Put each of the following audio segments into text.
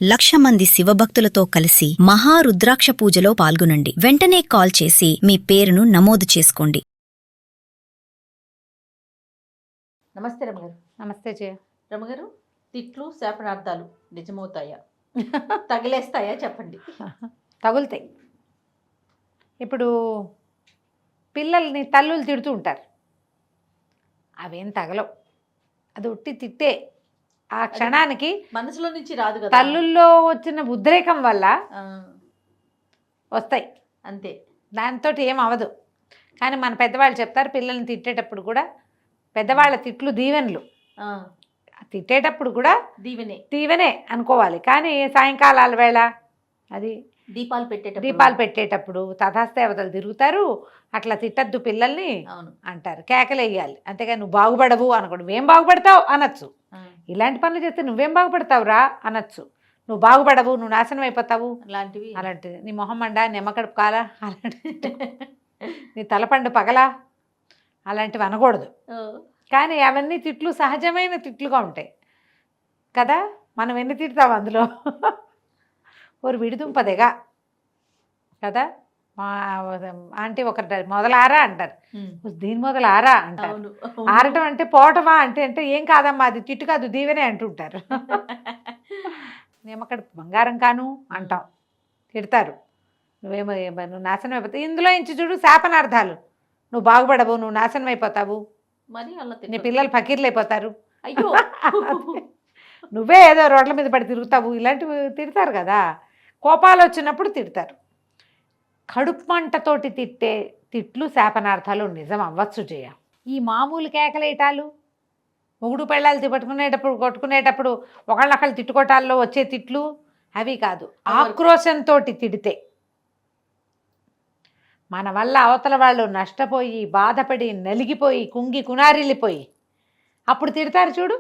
1,00,000 మంది శివభక్తులతో కలిసి మహారుద్రాక్ష పూజలో పాల్గొనండి. వెంటనే కాల్ చేసి మీ పేరును నమోదు చేసుకోండి. నమస్తే రమగారు. నమస్తే జయ. రమగారు, తిట్లు శాపనార్థాలు నిజమవుతాయా? తగిలేస్తాయా? చెప్పండి. తగులుతాయి. ఇప్పుడు పిల్లల్ని తల్లులు తిడుతూ ఉంటారు, అవేం తగలవు. అది ఉట్టి తిట్టే. ఆ క్షణానికి మనసులో నుంచి రాదు కదా, తల్లుల్లో వచ్చిన ఉద్రేకం వల్ల వస్తాయి అంతే. దాంతో ఏం అవ్వదు. కానీ మన పెద్దవాళ్ళు చెప్తారు, పిల్లల్ని తిట్టేటప్పుడు కూడా పెద్దవాళ్ళ తిట్లు దీవెనలు. తిట్టేటప్పుడు కూడా దీవెనే అనుకోవాలి. కానీ సాయంకాలాల వేళ అది దీపాలు పెట్టేటప్పుడు తథాస్తేవతలు తిరుగుతారు, అట్లా తిట్టద్దు పిల్లల్ని అంటారు. కేకలేయాలి, అంతేగాని నువ్వు బాగుపడవు అనకూడదు. నువ్వేం బాగుపడతావు అనొచ్చు. ఇలాంటి పనులు చేస్తే నువ్వేం బాగుపడతావురా అనొచ్చు. నువ్వు బాగుపడవు, నువ్వు నాశనం అయిపోతావు అలాంటిది. నీ మొహం మండా, నిమ్మకడుపు కాలా, అలాంటి నీ తలపండు పగలా, అలాంటివి అనకూడదు. కానీ అవన్నీ తిట్లు సహజమైన తిట్లుగా ఉంటాయి కదా. మనం ఎన్ని తిడతావు అందులో. ఒక విడిదుంపదేగా కదా. మా ఆంటీ ఒకటి మొదలారా అంటారు, దీని మొదలారా అంటారు. ఆరటం అంటే పోవటమా అంటే ఏం కాదమ్మా, అది తిట్టు కాదు దీవెనే అంటుంటారు. నిమ్మకడ బంగారం కాను అంటాం, తిడతారు. నువ్వు నాశనం అయిపోతావు. ఇందులో ఇంచి చూడు శాపనార్థాలు. నువ్వు బాగుపడవు, నువ్వు నాశనం అయిపోతావు, నీ పిల్లలు ఫకీర్లు అయిపోతారు, అయ్యో నువ్వే ఏదో రోడ్ల మీద పడి తిరుగుతావు, ఇలాంటివి తిడతారు కదా. కోపాలు వచ్చినప్పుడు తిడతారు. కడుపు మంటతోటి తిట్టే తిట్లు శాపనార్థాలు నిజం అవ్వచ్చు జయ. ఈ మామూలు కేకలేటాలు, మొగుడు పెళ్ళాలు కొట్టుకునేటప్పుడు ఒకళ్ళొకళ్ళు తిట్టుకోటాల్లో వచ్చే తిట్లు అవి కాదు. ఆక్రోశంతో తిడితే, మన వల్ల అవతల వాళ్ళు నష్టపోయి బాధపడి నలిగిపోయి కుంగి కునారిల్లిపోయి అప్పుడు తిడతారు చూడు,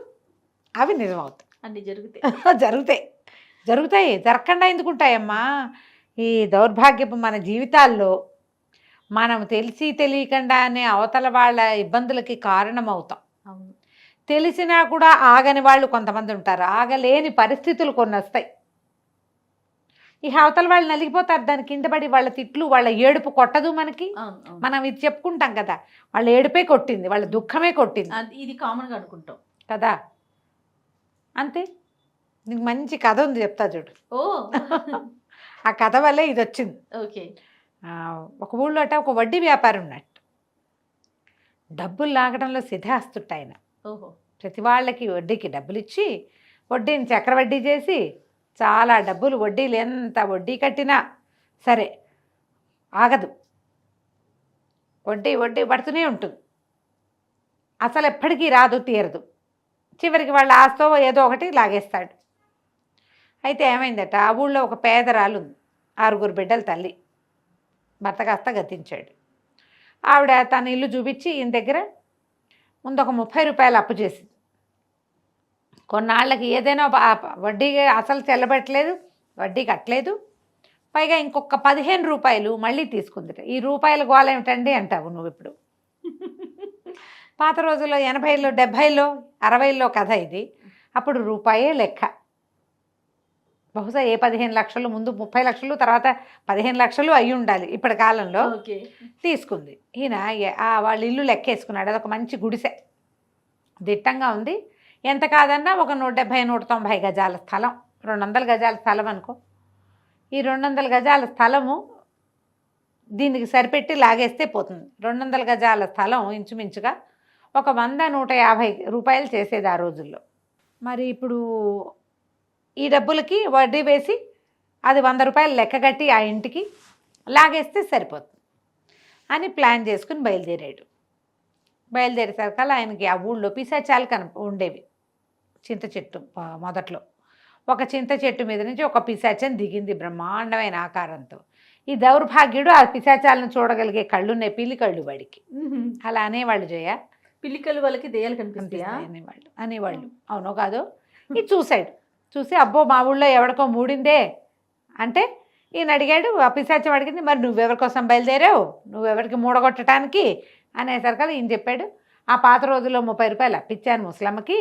అవి నిజమవుతాయి. అన్నీ జరుగుతాయి. జరగకుండా ఎందుకుంటాయమ్మా. ఈ దౌర్భాగ్యపు మన జీవితాల్లో మనం తెలిసి తెలియకుండానే అవతల వాళ్ళ ఇబ్బందులకి కారణమవుతాం. తెలిసినా కూడా ఆగని వాళ్ళు కొంతమంది ఉంటారు, ఆగలేని పరిస్థితులు కొన్ని వస్తాయి. ఈ అవతల వాళ్ళు నలిగిపోతారు, దాని కింద పడి వాళ్ళ తిట్లు వాళ్ళ ఏడుపు కొట్టదు మనకి. మనం ఇది చెప్పుకుంటాం కదా, వాళ్ళ ఏడుపే కొట్టింది, వాళ్ళ దుఃఖమే కొట్టింది, ఇది కామన్గా అనుకుంటాం కదా. అంతే. నీకు మంచి కథ ఉంది, చెప్తా చూడు. ఆ కథ వల్లే ఇది వచ్చింది. ఓకే. ఒక ఊళ్ళో ఒక వడ్డీ వ్యాపారం ఉన్నట్టు, డబ్బులు లాగడంలో సిద్ధాస్తుట్టు ఆయన. ప్రతి వాళ్ళకి వడ్డీకి డబ్బులు ఇచ్చి వడ్డీని చక్రవడ్డీ చేసి చాలా డబ్బులు, వడ్డీలు ఎంత వడ్డీ కట్టినా సరే ఆగదు, వడ్డీ పడుతూనే ఉంటుంది. అసలు ఎప్పటికీ రాదు, తీరదు. చివరికి వాళ్ళ ఆస్తో ఏదో ఒకటి లాగేస్తాడు. అయితే ఏమైందట, ఆ ఊళ్ళో ఒక పేదరాలు ఉంది, 6 బిడ్డల తల్లి. భర్త కాస్త గతించాడు. ఆవిడ తన ఇల్లు చూపించి ఈయన దగ్గర ముందు ఒక 30 రూపాయలు అప్పు చేసింది. కొన్నాళ్ళకి ఏదైనా వడ్డీ అసలు చెల్లబెట్టలేదు, వడ్డీ కట్టలేదు, పైగా ఇంకొక 15 రూపాయలు మళ్ళీ తీసుకుంది. ఈ రూపాయల గోళ ఏమిటండి అంటావు నువ్వు ఇప్పుడు. పాత రోజుల్లో 80లో 70లో 60లో కథ ఇది. అప్పుడు రూపాయే లెక్క. బహుశా 15 లక్షలు, ముందు 30 లక్షలు, తర్వాత 15 లక్షలు అయి ఉండాలి ఇప్పటి కాలంలో. తీసుకుంది. ఈయన వాళ్ళ ఇల్లు లెక్కేసుకున్నాడు. అదొక మంచి గుడిసె, దిట్టంగా ఉంది. ఎంత కాదన్నా ఒక 170-190 గజాల స్థలం, 200 గజాల స్థలం అనుకో. ఈ 200 గజాల స్థలము దీనికి సరిపెట్టి లాగేస్తే పోతుంది. 200 గజాల స్థలం ఇంచుమించుగా ఒక 100-150 రూపాయలు చేసేది ఆ రోజుల్లో. మరి ఇప్పుడు ఈ డబ్బులకి వడ్డీ వేసి అది 100 రూపాయలు లెక్కగట్టి ఆ ఇంటికి లాగేస్తే సరిపోతుంది అని ప్లాన్ చేసుకుని బయలుదేరాడు. బయలుదేరేసరికల్లా ఆయనకి ఆ ఊళ్ళో పిశాచాలు ఉండేవి. చింత చెట్టు మొదట్లో ఒక చింత చెట్టు మీద నుంచి ఒక పిశాచం దిగింది బ్రహ్మాండమైన ఆకారంతో. ఈ దౌర్భాగ్యుడు ఆ పిశాచాలను చూడగలిగే కళ్ళున్నాయి, పిల్లి కళ్ళు వాడికి. అలా అనేవాళ్ళు జయ. పిల్లికలు వాళ్ళకి దెయ్యాలు కనిపిస్తాయా అనేవాళ్ళు. అవునో కాదో. ఇది చూసి అబ్బో మా ఊళ్ళో ఎవరికో మూడిందే అంటే ఈయన అడిగాడు. ఆ పిశాచం అడిగింది, మరి నువ్వెవరి కోసం బయలుదేరావు, నువ్వెవరికి మూడగొట్టడానికి అనేసరికి ఈయన చెప్పాడు, ఆ పాత రోజుల్లో 30 రూపాయలు అప్పిచ్చాను ముసలమ్మకి,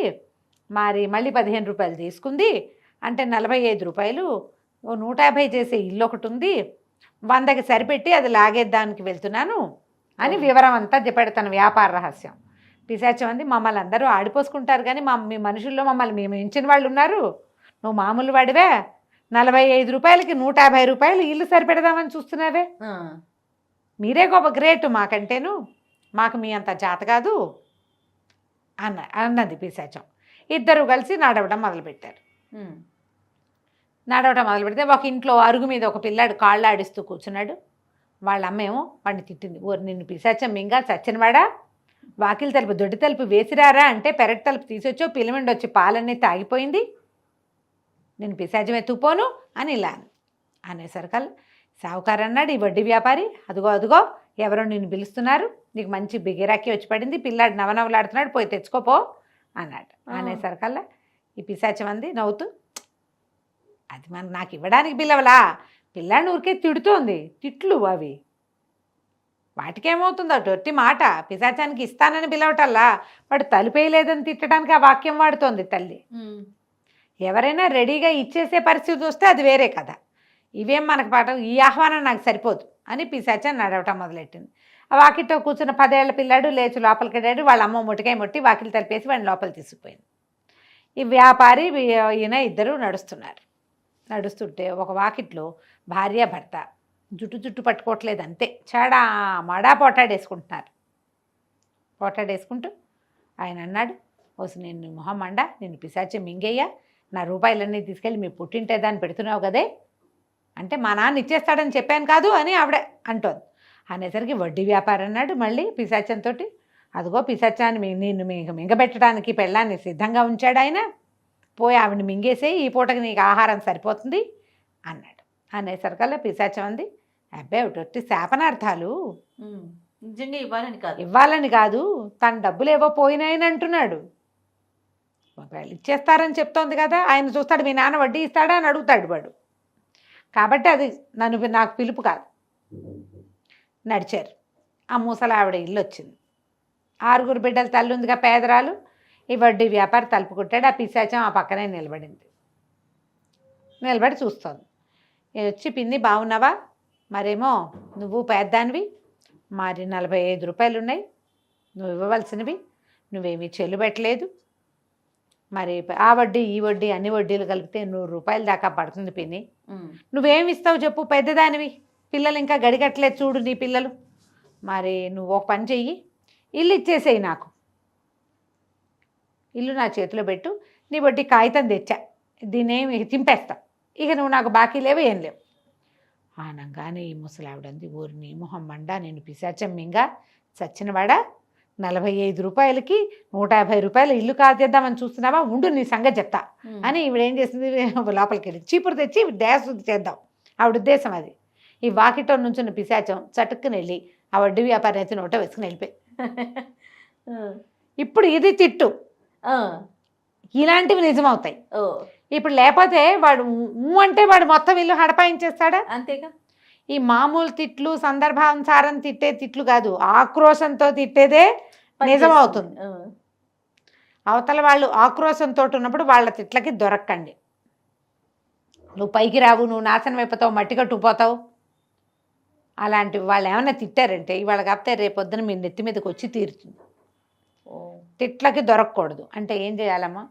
మరి మళ్ళీ 15 రూపాయలు తీసుకుంది అంటే 45 రూపాయలు, ఓ 150 చేసే ఇల్లు ఒకటి ఉంది, 100కి సరిపెట్టి అది లాగేద్దానికి వెళ్తున్నాను అని వివరం అంతా చెప్పాడు, తన వ్యాపార రహస్యం. పిశాచం అంది, మమ్మల్ని అందరూ ఆడిపోసుకుంటారు కానీ మీ మనుషుల్లో మమ్మల్ని మేము ఎంచిన వాళ్ళు ఉన్నారు, నువ్వు మామూలు వాడివే, 45 రూపాయలకి 150 రూపాయలు ఇల్లు సరిపెడదామని చూస్తున్నావే, మీరే గొప్ప గ్రేట్ మాకంటేను, మాకు మీ అంత చేత కాదు అన్నది పిశాచం. ఇద్దరు కలిసి నడవడం మొదలుపెట్టారు. నడవడం మొదలు పెడితే ఒక ఇంట్లో అరుగు మీద ఒక పిల్లాడు కాళ్ళు ఆడిస్తూ కూర్చున్నాడు. వాళ్ళ అమ్మేమో వాడిని తిట్టింది, ఓ నిన్ను పిశాచం మింగా చచ్చినవాడా, వాకిలి తలుపు దొడ్డి తలుపు వేసిరారా అంటే పెరటి తలుపు తీసొచ్చో పిల్లమండి వచ్చి పాలన్నీ తాగిపోయింది, నేను పిశాచం ఎత్తుకుపోను అని ఇలా అనేసరికల్ సావుకారు అన్నాడు, ఈ వడ్డీ వ్యాపారి, అదుగో అదుగో ఎవరో నిన్ను పిలుస్తున్నారు, నీకు మంచి బిగిరాకి వచ్చి పడింది, పిల్లాడు నవనవలాడుతున్నాడు, పోయి తెచ్చుకోపో అన్నాడు. అనేసరికల్లా ఈ పిశాచం అంది నవ్వుతూ, అది నాకు ఇవ్వడానికి పిల్లవలా, పిల్లాడిని ఊరికే తిడుతోంది, తిట్లు అవి, వాటికేమవుతుందో టొట్టి మాట, పిశాచానికి ఇస్తానని పిలవటల్లా వాడు తలుపేయలేదని తిట్టడానికి ఆ వాక్యం వాడుతోంది తల్లి. ఎవరైనా రెడీగా ఇచ్చేసే పరిస్థితి వస్తే అది వేరే కథ, ఇవేం మనకు పాఠం, ఈ ఆహ్వానం నాకు సరిపోదు అని పిశాచం నడవటం మొదలెట్టింది. ఆ వాకిట్లో కూర్చున్న 10 ఏళ్ల పిల్లాడు లేచి లోపలికి వెళ్ళాడు, వాళ్ళ అమ్మ ముట్టికాయ ముట్టి వాకిలి తలిపేసి వాడిని లోపలి తీసుకుపోయింది. ఈ వ్యాపారి ఈయన ఇద్దరు నడుస్తుంటే ఒక వాకిట్లో భార్య భర్త జుట్టు పట్టుకోవట్లేదు, అంతే చాడా మడా పోటాడేసుకుంటూ ఆయన అన్నాడు, ఓసి నేను మొహం మండా, నేను పిశాచం మింగయ్యా, నా రూపాయలన్నీ తీసుకెళ్ళి మీ పుట్టింటే దాన్ని పెడుతున్నావు కదే అంటే, మా నాన్న ఇచ్చేస్తాడని చెప్పాను కాదు అని ఆవిడ అంటోంది. అనేసరికి వడ్డీ వ్యాపారం అన్నాడు మళ్ళీ పిశాచంతో, అదిగో పిశాచాన్ని నిన్ను మింగబెట్టడానికి పెళ్ళాన్ని సిద్ధంగా ఉంచాడు ఆయన, పోయి ఆవిడని మింగేసే, ఈ పూటకి నీకు ఆహారం సరిపోతుంది అన్నాడు. అనేసరికల్లా పిశాచం అంది, అబ్బాయి ఒకటి శాపనార్థాలు, నిజంగా ఇవ్వాలని కాదు, తన డబ్బులు ఏవో పోయినాయని అంటున్నాడు, ఒకవేళ ఇచ్చేస్తారని చెప్తోంది కదా, ఆయన చూస్తాడు మీ నాన్న వడ్డీ ఇస్తాడా అని అడుగుతాడు వాడు, కాబట్టి అది నాకు పిలుపు కాదు. నడిచారు. ఆ ముసలి ఆవిడ ఇల్లు వచ్చింది. 6 బిడ్డల తల్లి ఉందిగా పేదరాలు, ఈ వడ్డీ వ్యాపారి తలుపు కుట్టాడు. ఆ పిశాచం ఆ పక్కనే నిలబడి చూస్తోంది. వచ్చి పిన్ని బాగున్నావా, మరేమో నువ్వు పేద్దానివి, మరి 45 రూపాయలు ఉన్నాయి నువ్వు ఇవ్వవలసినవి, నువ్వేమీ చెల్లుబెట్టలేదు, మరి ఆ వడ్డీ ఈ వడ్డీ అన్ని వడ్డీలు కలిపితే 100 రూపాయల దాకా పడుతుంది పిన్ని, నువ్వేమి ఇస్తావు చెప్పు, పెద్దదానివి, పిల్లలు ఇంకా గడిగట్లేదు చూడు నీ పిల్లలు, మరి నువ్వు ఒక పని చెయ్యి, ఇల్లు ఇచ్చేసేయి, నాకు ఇల్లు నా చేతిలో పెట్టు, నీ వడ్డీ కాగితం తెచ్చా, దీన్నేమి తింపేస్తా, ఇక నువ్వు నాకు బాకీ లేవు ఏం లేవు అనగానే ఈ ముసలావిడంది, ఊరిని మొహం మండా, నేను పిశాచం మింగా చచ్చినవాడా, 45 రూపాయలకి 150 రూపాయలు ఇల్లు కాజేద్దామని చూస్తున్నావా, ఉండు నీ సంగతి చెప్తా అని ఈవిడేం చేసింది, లోపలికి వెళ్ళి చీపురు తెచ్చి దేశశుద్ధి చేద్దాం ఆవిడ ఉద్దేశం అది. ఈ వాకిట్లో నుంచున్న పిశాచం చటుక్కుని వెళ్ళి ఆ వడ్డీ వ్యాపారి అయితే నోట వేసుకుని వెళ్ళిపోయి. ఇప్పుడు ఇది తిట్టు, ఇలాంటివి నిజమవుతాయి. ఇప్పుడు లేకపోతే వాడు అంటే వాడు మొత్తం ఇల్లు హడపాయించేస్తాడా, అంతేగా. ఈ మామూలు తిట్లు సందర్భానుసారం తిట్టే తిట్లు కాదు, ఆక్రోశంతో తిట్టేదే నిజమవుతుంది. అవతల వాళ్ళు ఆక్రోశంతో ఉన్నప్పుడు వాళ్ళ తిట్లకి దొరక్కండి. నువ్వు పైకి రావు, నువ్వు నాశనం అయిపోతావు, మట్టి కట్టుకుపోతావు, అలాంటివి వాళ్ళు ఏమైనా తిట్టారంటే ఇవాళ కాకపోతే రేపొద్దున మీ నెత్తి మీదకి వచ్చి తీరుతుంది. తిట్లకి దొరకకూడదు అంటే ఏం చేయాలమ్మా,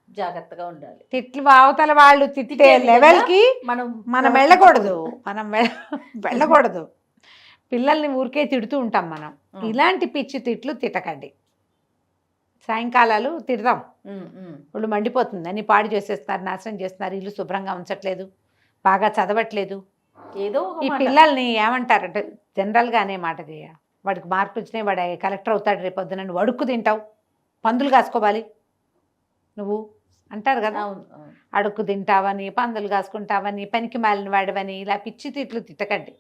జాగ్రత్తగా ఉండాలి. తిట్లు అవతల వాళ్ళు తిట్టే లెవెల్కి మనం వెళ్ళకూడదు. పిల్లల్ని ఊరికే తిడుతూ ఉంటాం మనం, ఇలాంటి పిచ్చి తిట్లు తిట్టకండి. సాయంకాలాలు తిడదాం, వాళ్ళు మండిపోతుంది అని పాడు చేసేస్తున్నారు, నాశనం చేస్తున్నారు, ఇల్లు శుభ్రంగా ఉంచట్లేదు, బాగా చదవట్లేదు, ఏదో ఈ పిల్లల్ని ఏమంటారంటే జనరల్గా అనే మాట చేయ, వాడికి మార్కులు వచ్చినాయి, వాడు కలెక్టర్ అవుతాడు రేపొద్దున, నువ్వు అడుక్కు తింటావు, పందులు కాసుకోవాలి నువ్వు అంటారు కదా, అడుక్కు తింటావని, పందులు కాసుకుంటావని, పనికి మాలిన వాడివని, ఇలా పిచ్చి తిట్లు తిట్టకండి.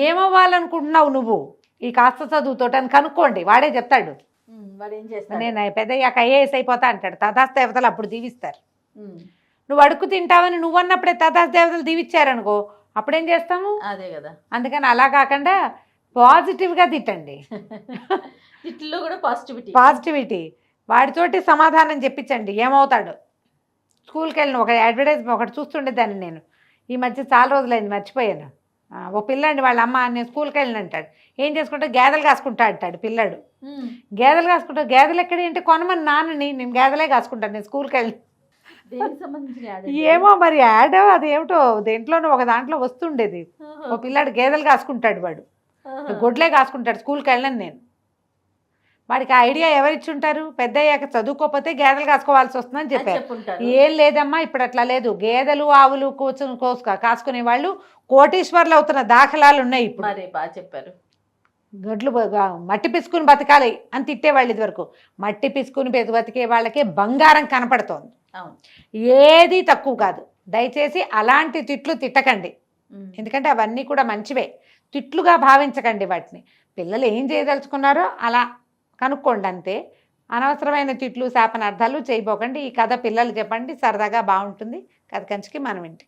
ఏమవ్వాలనుకుంటున్నావు నువ్వు ఈ కాస్త చదువుతోటి అని కనుక్కోండి, వాడే చెప్తాడు. నేను పెద్దయ్యాక ఐఏఎస్ అయిపోతా అంటాడు, తథాస్ దేవతలు అప్పుడు దీవిస్తారు. నువ్వు అడుక్కు తింటావని నువ్వు అన్నప్పుడే తథాస్ దేవతలు దీవిచ్చారనుకో, అప్పుడేం చేస్తాము, అదే కదా. అందుకని అలా కాకుండా పాజిటివ్గా తిట్టండి. తిట్లో కూడా పాజిటివిటీ. వాడితోటి సమాధానం చెప్పించండి, ఏమవుతాడు స్కూల్కి వెళ్ళిన ఒక అడ్వర్టైజ్మెంట్ ఒకటి చూస్తుండేదాన్ని నేను. ఈ మధ్య చాలా రోజులైంది మర్చిపోయాను. ఓ పిల్లాడిని వాళ్ళ అమ్మ నేను స్కూల్కి వెళ్ళిన అంటాడు. ఏం చేసుకుంటా గేదెలు కాసుకుంటా అంటాడు పిల్లాడు. గేదెలు కాసుకుంటా, గేదెలు ఎక్కడ ఏంటి కొనమని నాన్నని, నేను గేదెలే కాసుకుంటాను నేను స్కూల్కి వెళ్ళి. దేనికి సంబంధించిన యాడ్ అది? ఏమో మరి యాడ్ అది ఏమిటో దేంట్లోనో ఒక దాంట్లో వస్తుండేది. ఆహా. ఓ పిల్లాడు గేదెలు కాసుకుంటాడు, వాడు ఆహా. గొడ్లే కాసుకుంటాడు. స్కూల్కి వెళ్ళను నేను. వాడికి ఆ ఐడియా ఎవరిచ్చుంటారు? పెద్ద అయ్యాక చదువుకోకపోతే గేదెలు కాసుకోవాల్సి వస్తుందని అది చెప్పారు. చెప్పుంటారు. ఏం లేదమ్మా, ఇప్పుడు అట్లా లేదు. గేదెలు ఆవులు కాసుకునే వాళ్ళు కోటీశ్వర్లు అవుతున్న దాఖలాలు ఉన్నాయి ఇప్పుడు. మరి బాగా చెప్పారు. గొడ్లు మట్టి పిసుకుని బతకాలి అని తిట్టేవాళ్ళు ఇదివరకు. మట్టి పిసుకుని బతికే వాళ్ళకే బంగారం కనపడుతోంది. అవును. ఏది తక్కువ కాదు. దయచేసి అలాంటి తిట్లు తిట్టకండి, ఉమ్. ఎందుకంటే అవన్నీ కూడా మంచివే. తిట్లుగా భావించకండి వాటిని. పిల్లలు ఏం చేయదలుచుకున్నారో అలా కనుక్కోండి అంతే. అనవసరమైన తిట్లు శాపనార్థాలు చేయబోకండి. ఈ కథ పిల్లలు చెప్పండి, సరదాగా బాగుంటుంది. కథ కంచికి మనం ఇంటి.